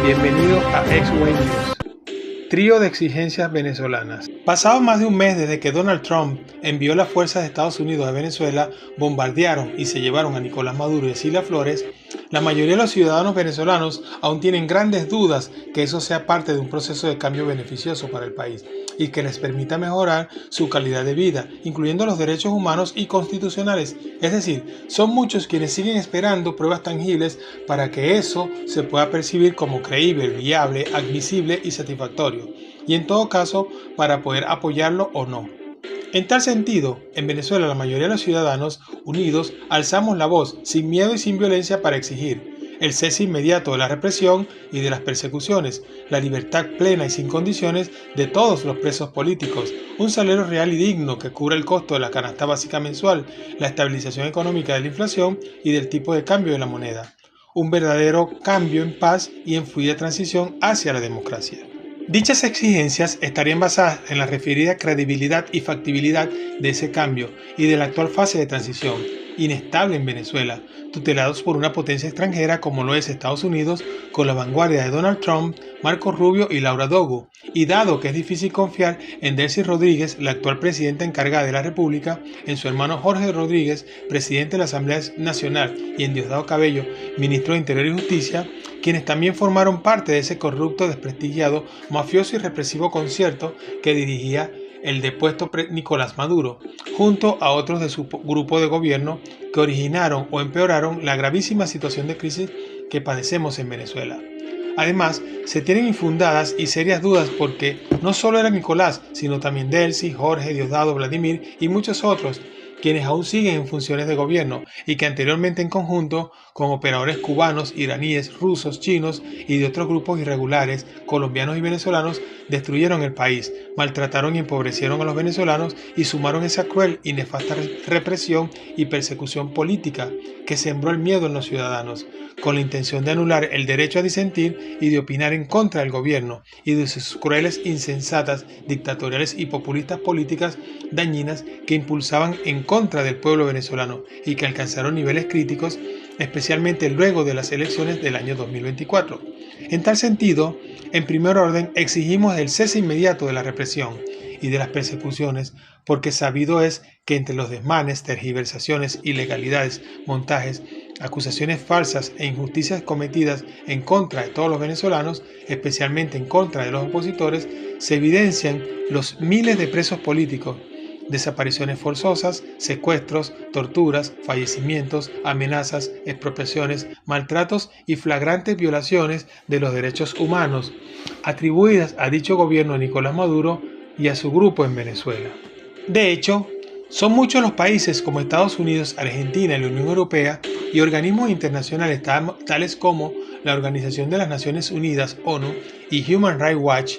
Bienvenido a X-Way News. Trío de exigencias venezolanas. Pasado más de un mes desde que Donald Trump envió las fuerzas de Estados Unidos a Venezuela, bombardearon y se llevaron a Nicolás Maduro y a Cilia Flores, la mayoría de los ciudadanos venezolanos aún tienen grandes dudas que eso sea parte de un proceso de cambio beneficioso para el país y que les permita mejorar su calidad de vida, incluyendo los derechos humanos y constitucionales. Es decir, son muchos quienes siguen esperando pruebas tangibles para que eso se pueda percibir como creíble, viable, admisible y satisfactorio, y en todo caso para poder apoyarlo o no. En tal sentido, en Venezuela la mayoría de los ciudadanos unidos alzamos la voz sin miedo y sin violencia para exigir el cese inmediato de la represión y de las persecuciones, la libertad plena y sin condiciones de todos los presos políticos, un salario real y digno que cubra el costo de la canasta básica mensual, la estabilización económica de la inflación y del tipo de cambio de la moneda, un verdadero cambio en paz y en fluida transición hacia la democracia. Dichas exigencias estarían basadas en la referida credibilidad y factibilidad de ese cambio y de la actual fase de transición, inestable en Venezuela, tutelados por una potencia extranjera como lo es Estados Unidos, con la vanguardia de Donald Trump, Marco Rubio y Laura Dogu, y dado que es difícil confiar en Delcy Rodríguez, la actual presidenta encargada de la República, en su hermano Jorge Rodríguez, presidente de la Asamblea Nacional, y en Diosdado Cabello, ministro de Interior y Justicia, quienes también formaron parte de ese corrupto, desprestigiado, mafioso y represivo concierto que dirigía el depuesto Nicolás Maduro, junto a otros de su grupo de gobierno que originaron o empeoraron la gravísima situación de crisis que padecemos en Venezuela. Además, se tienen infundadas y serias dudas porque no solo era Nicolás, sino también Delcy, Jorge, Diosdado, Vladimir y muchos otros, quienes aún siguen en funciones de gobierno y que anteriormente en conjunto con operadores cubanos, iraníes, rusos, chinos y de otros grupos irregulares, colombianos y venezolanos, destruyeron el país, maltrataron y empobrecieron a los venezolanos y sumaron esa cruel y nefasta represión y persecución política que sembró el miedo en los ciudadanos, con la intención de anular el derecho a disentir y de opinar en contra del gobierno y de sus crueles, insensatas, dictatoriales y populistas políticas dañinas que impulsaban en contra del pueblo venezolano y que alcanzaron niveles críticos, especialmente luego de las elecciones del año 2024. En tal sentido, en primer orden, exigimos el cese inmediato de la represión y de las persecuciones, porque sabido es que entre los desmanes, tergiversaciones, ilegalidades, montajes, acusaciones falsas e injusticias cometidas en contra de todos los venezolanos, especialmente en contra de los opositores, se evidencian los miles de presos políticos, desapariciones forzosas, secuestros, torturas, fallecimientos, amenazas, expropiaciones, maltratos y flagrantes violaciones de los derechos humanos atribuidas a dicho gobierno de Nicolás Maduro y a su grupo en Venezuela. De hecho, son muchos los países como Estados Unidos, Argentina y la Unión Europea y organismos internacionales tales como la Organización de las Naciones Unidas, ONU, y Human Rights Watch,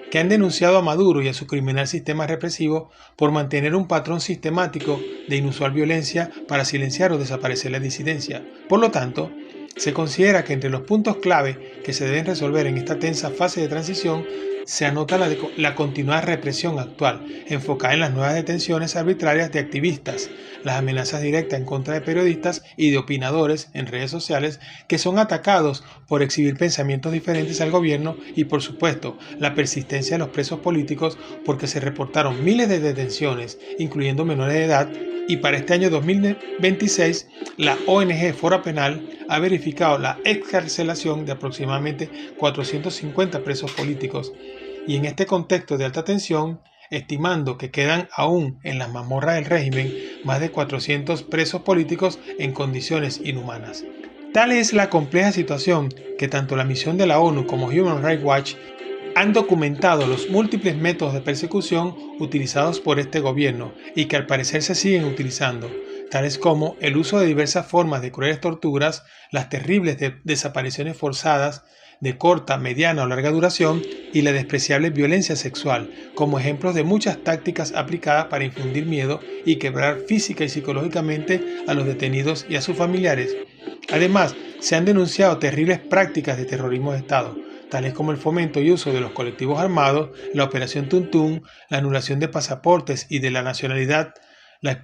que han denunciado a Maduro y a su criminal sistema represivo por mantener un patrón sistemático de inusual violencia para silenciar o desaparecer la disidencia. Por lo tanto, se considera que entre los puntos clave que se deben resolver en esta tensa fase de transición se anota la continuada represión actual, enfocada en las nuevas detenciones arbitrarias de activistas, las amenazas directas en contra de periodistas y de opinadores en redes sociales que son atacados por exhibir pensamientos diferentes al gobierno y, por supuesto, la persistencia de los presos políticos porque se reportaron miles de detenciones, incluyendo menores de edad, y para este año 2026 la ONG Foro Penal ha verificado la excarcelación de aproximadamente 450 presos políticos. Y en este contexto de alta tensión, estimando que quedan aún en las mazmorras del régimen más de 400 presos políticos en condiciones inhumanas. Tal es la compleja situación que tanto la misión de la ONU como Human Rights Watch han documentado los múltiples métodos de persecución utilizados por este gobierno y que al parecer se siguen utilizando, tales como el uso de diversas formas de crueles torturas, las terribles desapariciones forzadas de corta, mediana o larga duración y la despreciable violencia sexual, como ejemplos de muchas tácticas aplicadas para infundir miedo y quebrar física y psicológicamente a los detenidos y a sus familiares. Además, se han denunciado terribles prácticas de terrorismo de Estado, tales como el fomento y uso de los colectivos armados, la operación Tuntún, la anulación de pasaportes y de la nacionalidad, la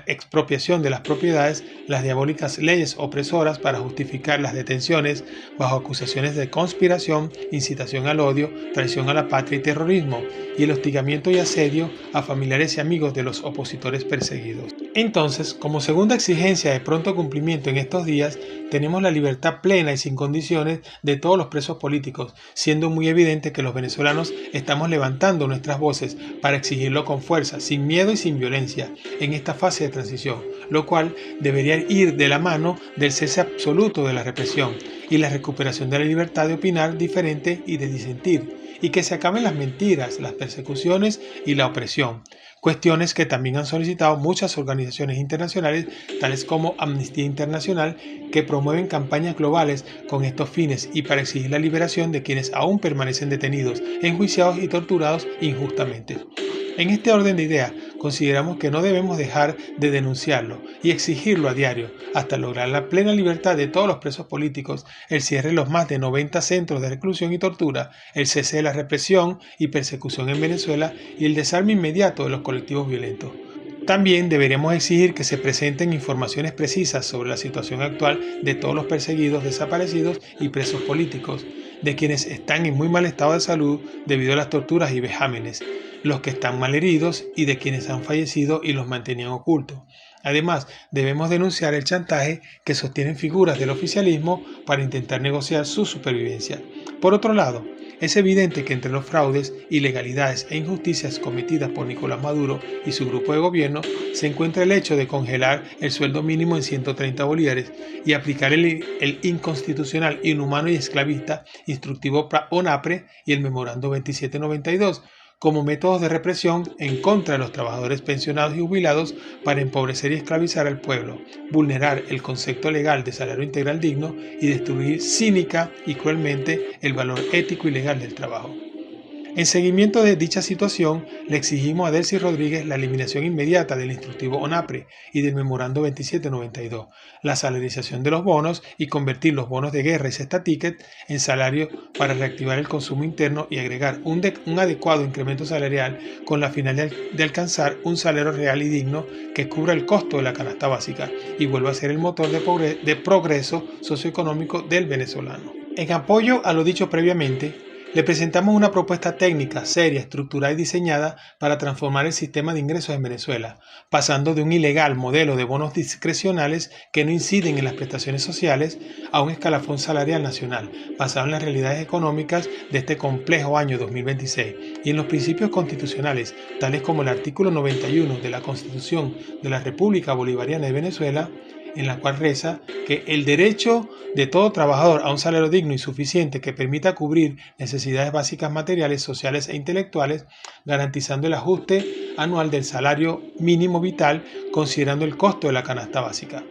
expropiación de las propiedades, las diabólicas leyes opresoras para justificar las detenciones bajo acusaciones de conspiración, incitación al odio, traición a la patria y terrorismo, y el hostigamiento y asedio a familiares y amigos de los opositores perseguidos. Entonces, como segunda exigencia de pronto cumplimiento en estos días, tenemos la libertad plena y sin condiciones de todos los presos políticos, siendo muy evidente que los venezolanos estamos levantando nuestras voces para exigirlo con fuerza, sin miedo y sin violencia, en esta fase de transición, lo cual debería ir de la mano del cese absoluto de la represión y la recuperación de la libertad de opinar diferente y de disentir, y que se acaben las mentiras, las persecuciones y la opresión. Cuestiones que también han solicitado muchas organizaciones internacionales, tales como Amnistía Internacional, que promueven campañas globales con estos fines y para exigir la liberación de quienes aún permanecen detenidos, enjuiciados y torturados injustamente. En este orden de ideas, consideramos que no debemos dejar de denunciarlo y exigirlo a diario hasta lograr la plena libertad de todos los presos políticos, el cierre de los más de 90 centros de reclusión y tortura, el cese de la represión y persecución en Venezuela y el desarme inmediato de los colectivos violentos. También deberemos exigir que se presenten informaciones precisas sobre la situación actual de todos los perseguidos, desaparecidos y presos políticos, de quienes están en muy mal estado de salud debido a las torturas y vejámenes, los que están malheridos y de quienes han fallecido y los mantenían ocultos. Además, debemos denunciar el chantaje que sostienen figuras del oficialismo para intentar negociar su supervivencia. Por otro lado, es evidente que entre los fraudes, ilegalidades e injusticias cometidas por Nicolás Maduro y su grupo de gobierno se encuentra el hecho de congelar el sueldo mínimo en 130 bolívares y aplicar el inconstitucional, inhumano y esclavista instructivo ONAPRE y el memorando 2792 como métodos de represión en contra de los trabajadores pensionados y jubilados para empobrecer y esclavizar al pueblo, vulnerar el concepto legal de salario integral digno y destruir cínica y cruelmente el valor ético y legal del trabajo. En seguimiento de dicha situación, le exigimos a Delcy Rodríguez la eliminación inmediata del instructivo ONAPRE y del memorando 2792, la salarización de los bonos y convertir los bonos de guerra y cesta ticket en salario para reactivar el consumo interno y agregar un adecuado incremento salarial con la finalidad de alcanzar un salario real y digno que cubra el costo de la canasta básica y vuelva a ser el motor de progreso socioeconómico del venezolano. En apoyo a lo dicho previamente, le presentamos una propuesta técnica, seria, estructurada y diseñada para transformar el sistema de ingresos en Venezuela, pasando de un ilegal modelo de bonos discrecionales que no inciden en las prestaciones sociales a un escalafón salarial nacional, basado en las realidades económicas de este complejo año 2026 y en los principios constitucionales, tales como el artículo 91 de la Constitución de la República Bolivariana de Venezuela, en la cual reza que el derecho de todo trabajador a un salario digno y suficiente que permita cubrir necesidades básicas materiales, sociales e intelectuales, garantizando el ajuste anual del salario mínimo vital considerando el costo de la canasta básica,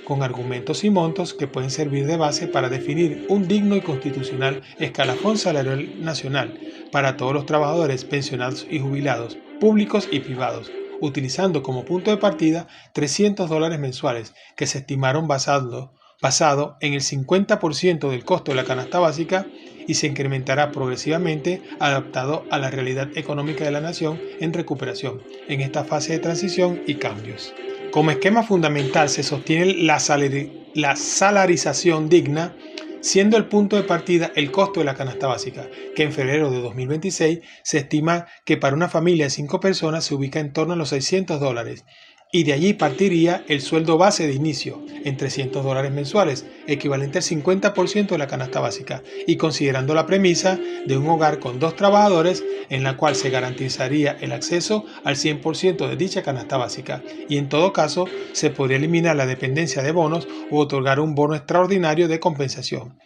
con argumentos y montos que pueden servir de base para definir un digno y constitucional escalafón salarial nacional para todos los trabajadores pensionados y jubilados, públicos y privados, utilizando como punto de partida $300 mensuales que se estimaron basado en el 50% del costo de la canasta básica y se incrementará progresivamente adaptado a la realidad económica de la nación en recuperación en esta fase de transición y cambios. Como esquema fundamental se sostiene la salarización digna, siendo el punto de partida el costo de la canasta básica, que en febrero de 2026 se estima que para una familia de 5 personas se ubica en torno a los $600, y de allí partiría el sueldo base de inicio, en $300 mensuales, equivalente al 50% de la canasta básica, y considerando la premisa de un hogar con 2 trabajadores, en la cual se garantizaría el acceso al 100% de dicha canasta básica, y en todo caso se podría eliminar la dependencia de bonos u otorgar un bono extraordinario de compensación.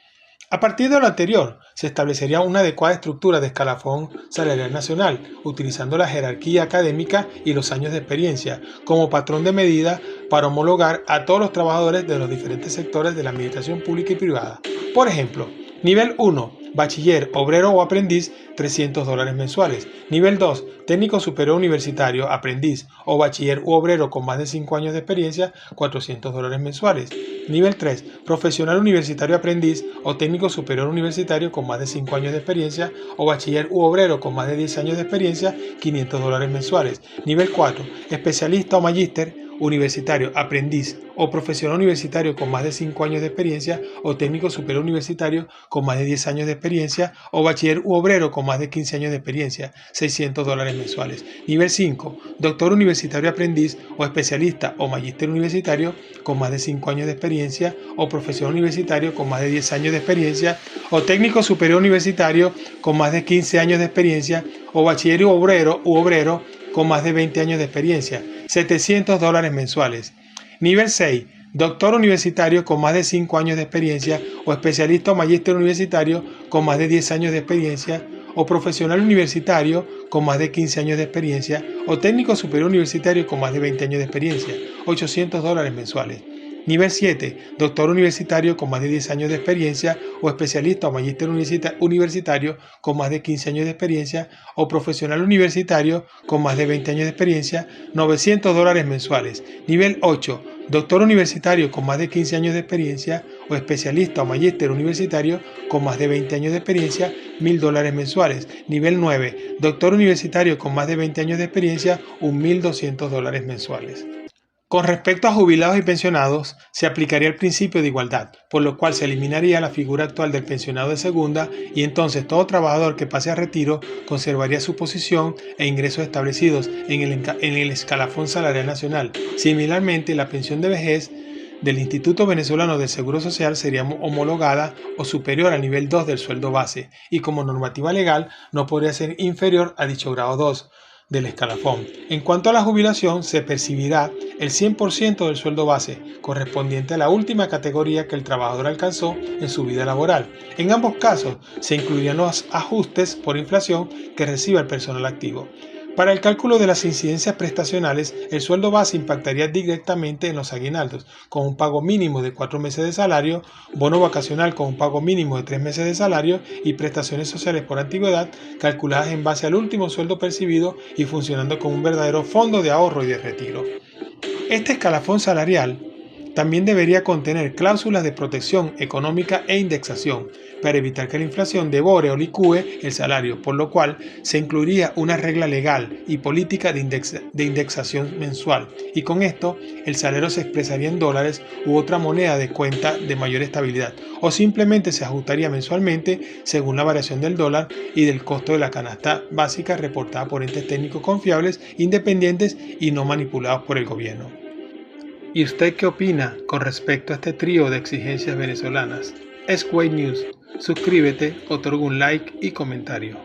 A partir de lo anterior, se establecería una adecuada estructura de escalafón salarial nacional, utilizando la jerarquía académica y los años de experiencia como patrón de medida para homologar a todos los trabajadores de los diferentes sectores de la administración pública y privada. Por ejemplo, nivel 1, Bachiller, obrero o aprendiz, $300 mensuales. Nivel 2, técnico superior universitario, aprendiz o bachiller u obrero con más de 5 años de experiencia, $400 mensuales. Nivel 3, profesional universitario aprendiz o técnico superior universitario con más de 5 años de experiencia o bachiller u obrero con más de 10 años de experiencia, $500 mensuales. Nivel 4, especialista o magíster universitario, aprendiz o profesional universitario con más de 5 años de experiencia o técnico superior universitario con más de 10 años de experiencia o bachiller u obrero con más de 15 años de experiencia, $600 mensuales. Nivel 5, doctor universitario aprendiz o especialista o magíster universitario con más de 5 años de experiencia o profesional universitario con más de 10 años de experiencia o técnico superior universitario con más de 15 años de experiencia o bachiller u obrero con más de 20 años de experiencia, $700 mensuales. Nivel 6, doctor universitario con más de 5 años de experiencia o especialista o magíster universitario con más de 10 años de experiencia o profesional universitario con más de 15 años de experiencia o técnico superior universitario con más de 20 años de experiencia, $800 mensuales. Nivel 7, doctor universitario con más de 10 años de experiencia o especialista o magíster universitario con más de 15 años de experiencia o profesional universitario con más de 20 años de experiencia, $900 mensuales. Nivel 8, doctor universitario con más de 15 años de experiencia o especialista o magíster universitario con más de 20 años de experiencia, $1.000 mensuales. Nivel 9, doctor universitario con más de 20 años de experiencia, $1.200 mensuales. Con respecto a jubilados y pensionados, se aplicaría el principio de igualdad, por lo cual se eliminaría la figura actual del pensionado de segunda y entonces todo trabajador que pase a retiro conservaría su posición e ingresos establecidos en el escalafón salarial nacional. Similarmente, la pensión de vejez del Instituto Venezolano del Seguro Social sería homologada o superior al nivel 2 del sueldo base y como normativa legal no podría ser inferior a dicho grado 2 del escalafón. En cuanto a la jubilación, se percibirá el 100% del sueldo base, correspondiente a la última categoría que el trabajador alcanzó en su vida laboral. En ambos casos, se incluirían los ajustes por inflación que reciba el personal activo. Para el cálculo de las incidencias prestacionales, el sueldo base impactaría directamente en los aguinaldos, con un pago mínimo de 4 meses de salario, bono vacacional con un pago mínimo de 3 meses de salario y prestaciones sociales por antigüedad calculadas en base al último sueldo percibido y funcionando como un verdadero fondo de ahorro y de retiro. Este escalafón salarial también debería contener cláusulas de protección económica e indexación para evitar que la inflación devore o licúe el salario, por lo cual se incluiría una regla legal y política de indexación mensual y con esto el salario se expresaría en dólares u otra moneda de cuenta de mayor estabilidad o simplemente se ajustaría mensualmente según la variación del dólar y del costo de la canasta básica reportada por entes técnicos confiables, independientes y no manipulados por el gobierno. ¿Y usted qué opina con respecto a este trío de exigencias venezolanas? Es Kuwait News. Suscríbete, otorga un like y comentario.